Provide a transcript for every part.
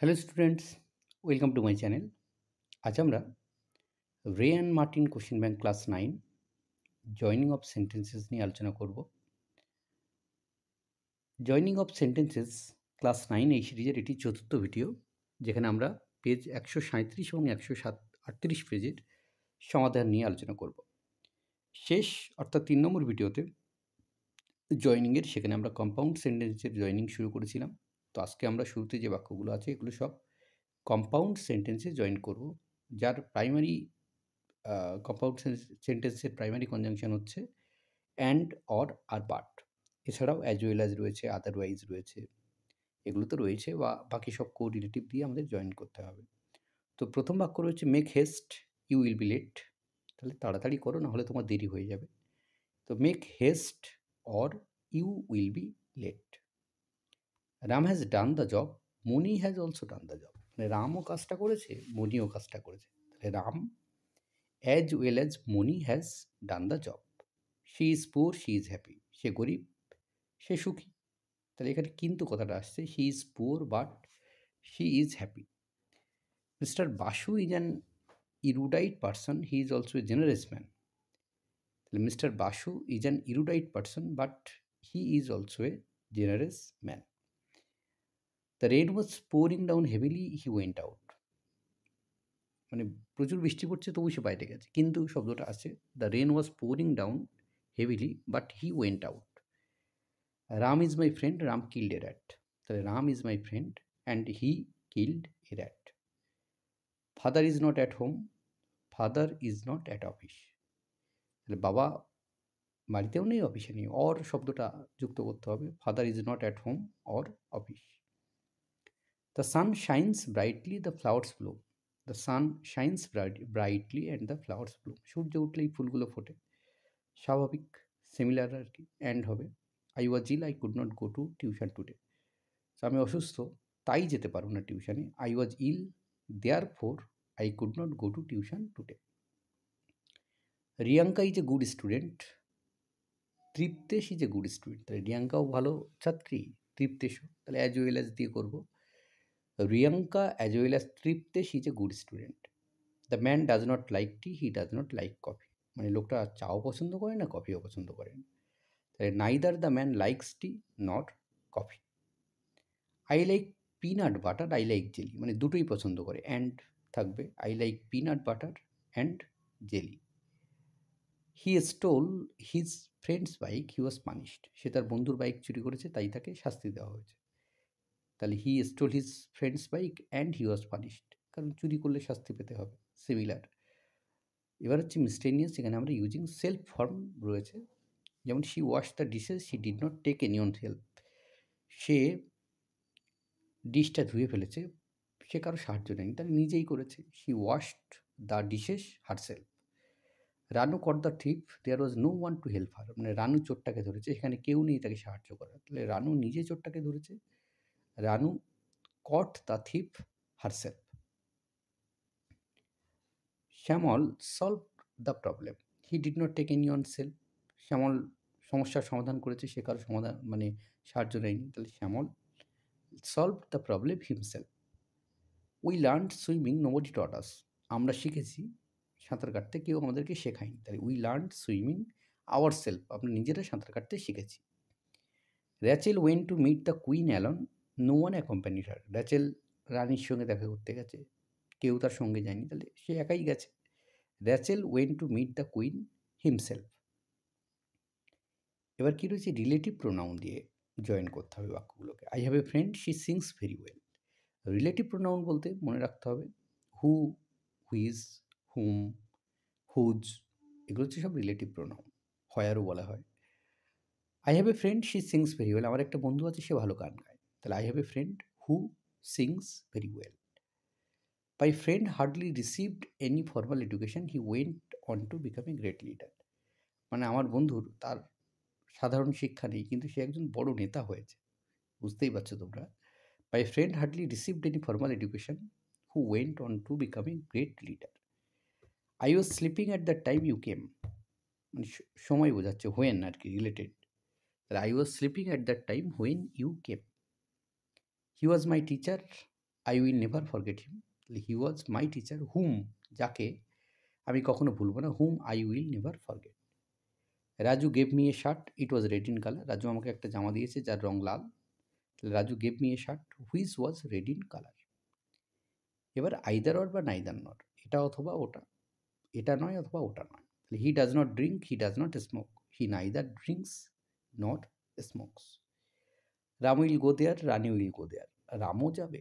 Hello students, welcome to my channel. আজ আমরা রে and Martin question bank class 9 joining of sentences নিয়ে আলোচনা করব। জয়নিং অফ সেন্টেন্সেস ক্লাস 9 এই সিরিজের এটি চতুর্থ ভিডিও, যেখানে আমরা পেজ 137 এবং 138 পেজের সমাধান নিয়ে আলোচনা করব। শেষ অর্থাৎ 3 নম্বর ভিডিওতে জয়নিংয়ের সেখানে আমরা কম্পাউন্ড সেন্টেন্সের জয়নিং শুরু করেছিলাম। তো আজকে আমরা শুরুতে যে বাক্যগুলো আছে এগুলো সব কম্পাউন্ড সেন্টেন্সে জয়েন করব, যার প্রাইমারি কম্পাউন্ড সেন্টেন্সের প্রাইমারি কনজাংশন হচ্ছে অ্যান্ড, অর আর বাট। এছাড়াও অ্যাজ ওয়েল অ্যাজ রয়েছে, আদারওয়াইজ রয়েছে, এগুলো তো রয়েছে, বা বাকি সব কো রিলেটিভ দিয়ে আমাদের জয়েন করতে হবে। তো প্রথম বাক্য রয়েছে make haste you will be late. তাহলে তাড়াতাড়ি করো, না হলে তোমার দেরি হয়ে যাবে। তো make haste or you will be late. Ram has done the job, Moni has also done the job. মানে রামও কাজটা করেছে, মনিও কাজটা করেছে। তাহলে Ram as well as Moni has done the job. She is poor, she is happy. সে গরিব, সে সুখী। তাহলে এখানে কিন্তু কথাটা আসছে, she is poor but she is happy. Mister Basu is an erudite person, he is also a generous man. তাহলে mister Basu is an erudite person but he is also a generous man. The rain was pouring down heavily, he went out. মানে প্রচুর বৃষ্টি পড়ছে তবু সে বাইরে গেছে, কিন্তু শব্দটা আছে the rain was pouring down heavily but he went out. Ram is my friend, Ram killed a rat. তাহলে Ram is my friend and he killed a rat. Father is not at home, father is not at office. তাহলে বাবা বাড়িতেও নেই, অফিসে নেই, or শব্দটা যুক্ত করতে হবে, father is not at home or office. The sun shines brightly, the flowers bloom. The sun shines brightly and the flowers bloom. সূর্য উঠলেই ফুলগুলো ফোটে, স্বাভাবিক, সিমিলার আর কি, অ্যান্ড হবে। I was ill, I could not go to tuition today. আমি অসুস্থ, তাই যেতে পারবো না টিউশনে। I was ill, therefore I could not go to tuition today. Riyanka is a good student, তৃপ্তেশ is a good student. তাহলে রিয়াঙ্কাও ভালো ছাত্রী, তৃপ্তেশও, তাহলে অ্যাজ ওয়েল অ্যাজ দিয়ে করবো। Riyanka as well as Triptesh is a good student. The man does not like tea, he does not like coffee. মানে লোকটা চাও পছন্দ করে না, কফিও পছন্দ করে না। তাহলে neither the man likes tea not coffee. I like peanut butter, I like jelly. মানে দুটোই পছন্দ করে, অ্যান্ড থাকবে। I like peanut butter and jelly. He stole his friend's bike, he was punished. সে তার বন্ধুর বাইক চুরি করেছে, তাই তাকে শাস্তি দেওয়া হয়েছে। তাহলে he stole his friend's bike and he was punished, কারণ চুরি করলে শাস্তি পেতে হবে, সিমিলার। এবার হচ্ছে মিসটেনিয়াস, এখানে আমরা ইউজিং সেলফ ফর্ম রয়েছে। যেমন she wash the dishes, she did not take any on help. সে ডিশটা ধুয়ে ফেলেছে, সে কারো সাহায্য নেয়নি, তাহলে নিজেই করেছে। She washed the dishes herself. Ranu caught the thief, there was no one to help her. মানে রানু চোরটাকে ধরেছে, এখানে কেউ নেই তাকে সাহায্য করার, তাহলে রানু নিজে চোরটাকে ধরেছে। Ranu caught the thief herself. Shyamal solve the problem, he did not take any on self. Shyamal সমস্যার সমাধান করেছে, সে কারো সমাধান মানে সাহায্য নেয়নি, তাহলে Shyamal solve the problem himself. We learn swimming, nobody taught us. আমরা শিখেছি সাঁতার কাটতে, কেউ আমাদেরকে শেখায়নি, তাই we learn swimming our self, আমরা নিজেরা সাঁতার কাটতে শিখেছি। Rachel went to meet the queen alone, no one accompanied her. Rachel রানীর সঙ্গে দেখা করতে গেছে, কেউ তার সঙ্গে যায়নি, তাহলে সে একাই গেছে। Rachel went to meet the queen himself. এবার কী রয়েছে, রিলেটিভ প্রোনাউন দিয়ে জয়েন করতে হবে বাক্যগুলোকে। I have a friend, she sings very well. Relative pronoun বলতে মনে রাখতে হবে হু, হুইজ, হুম, হুজ, এগুলো হচ্ছে সব রিলেটিভ প্রোনাউন। হয়ারও বলা হয়। I have a friend, she sings very well. আমার একটা বন্ধু আছে, সে ভালো গান গায়, তাহলে I have a friend who sings very well. My friend hardly received any formal education, he went on to become a great leader. মানে আমার বন্ধুর তার সাধারণ শিক্ষা নেই, কিন্তু সে একজন বড় নেতা হয়েছে, বুঝতেই পারছো তোমরা। My friend hardly received any formal education, who went on to become a great leader. I was sleeping at the time you came. মানে সময় বোঝাচ্ছে, হোয়েন আর কি, রিলেটেড। তাহলে I was sleeping at that time when you came. He was my teacher, I will never forget him, he was my teacher whom, যাকে আমি কখনো ভুলবো না, whom I will never forget. Raju gave me a shirt, it was red in colour, Raju আমাকে একটা জামা দিয়েছে যার রং লাল। তাহলে Raju gave me a shirt which was red in colour. এবার আইদার অর বা নাইদার নট, এটা অথবা ওটা, এটা নয় অথবা ওটা নয়। He does not drink, he does not smoke, he neither drinks not smokes. Ram will go there, Rani will go there, রামও যাবে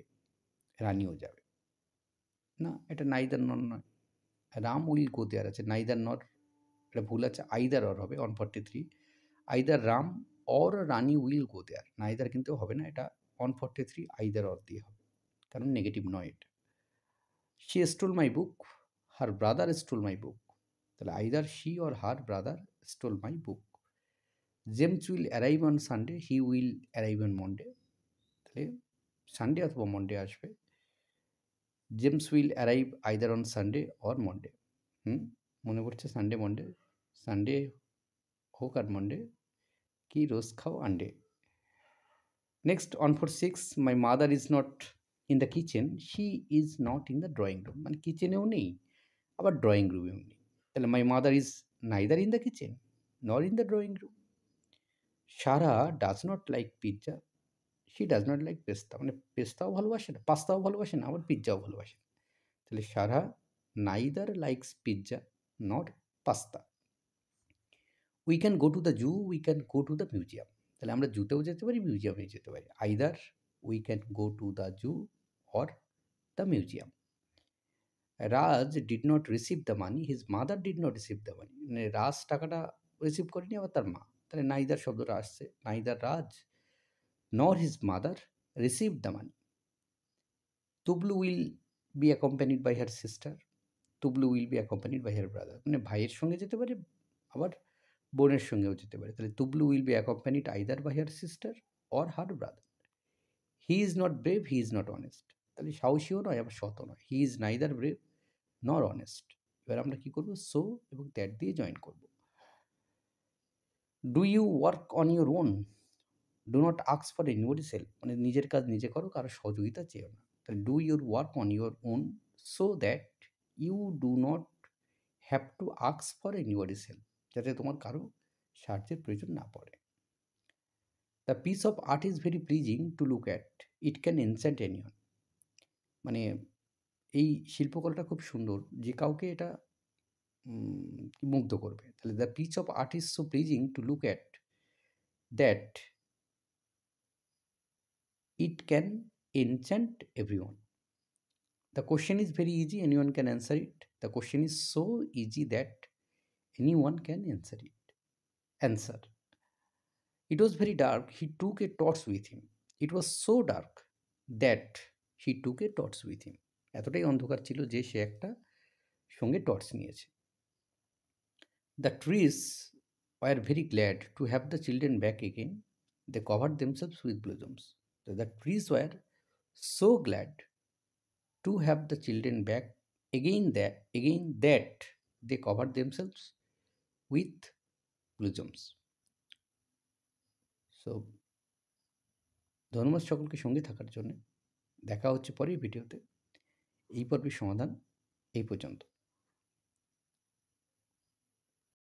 রানীও যাবে। না, এটা নাইদার নর নয়, রাম উইল গো দেয়ার আছে, নাইদার নর এটা ভুল আছে, আইদার অর হবে 143। Either Ram or Rani will go there, neither কিন্তু হবে না, এটা 143 আইদার অর দিয়ে হবে, কারণ নেগেটিভ নয় এটা। She stole my book, her brother stole my book, তাহলে either she or her brother stole my book. James will arrive on Sunday, he will arrive on Monday, তাহলে সানডে অথবা Monday আসবে। James will arrive either on Sunday or Monday. মনে পড়ছে Sunday Monday, Sunday হোক আর Monday, কি রোজ খাও আন্ডে। Next 146, my mother is not in the kitchen, she is not in the drawing room, মানে কিচেনেও নেই আবার ড্রয়িং রুমেও নেই। তাহলে my mother is neither in the kitchen nor in the drawing room. Sarah does not like pizza, she does not like pasta, মানে পেস্তাও ভালোবাসে না, পাস্তাও ভালোবাসে না, আবার পিৎজাও ভালোবাসে না। তাহলে Sarah neither likes pizza not pasta. We can go to the zoo, we can go to the museum, তাহলে আমরা জুতেও যেতে পারি মিউজিয়ামেও যেতে পারি, either we can go to the zoo or the museum. Raj did not receive the money, his mother did not receive the money, মানে রাজ টাকাটা রিসিভ করেনি, আবার তার মা, তাহলে নাইদার শব্দটা আসছে, neither Raj nor his mother receive the money. Tublu will be accompanied by her sister, Tublu will be accompanied by her brother, মানে ভাইয়ের সঙ্গে যেতে পারে আবার বোনের সঙ্গেও যেতে পারে, তাহলে Tublu will be accompanied either by her sister or her brother. He is not brave, he is not honest, তাহলে সাহসীও নয় আবার সতও নয়, he is neither brave nor honest. এবার আমরা কী করবো, সো এবং দ্যাট দিয়ে জয়েন করব। Do you work on your own, do not ask for anybody's help, মানে নিজের কাজ নিজে করো, কারো সহযোগিতা চেয়েও না। তাহলে do your work on your own so that you do not have to ask for anybody's help, যাতে তোমার কারো সাহায্যের প্রয়োজন না পড়ে। The piece of art is very pleasing to look at, it can enchant anyone, মানে এই শিল্পকলাটা খুব সুন্দর, যে কাউকে এটা মুগ্ধ করবে। তাহলে the piece of art is so pleasing to look at that it can enchant everyone. The question is very easy, anyone can answer it. The question is so easy that anyone can answer it. Answer. It was very dark, he took a torch with him. It was so dark that he took a torch with him. এতটাই অন্ধকার ছিল যে সে একটা সঙ্গে torch নিয়েছে। The trees were very glad to have the children back again. They covered themselves with blossoms. So the trees were so glad to have the children back again that they covered themselves with blossoms. So ধন্যবাদ সকলকে সঙ্গে থাকার জন্য। দেখা হচ্ছে পরের ভিডিওতে। এই পর্বের সমাধান এই পর্যন্ত।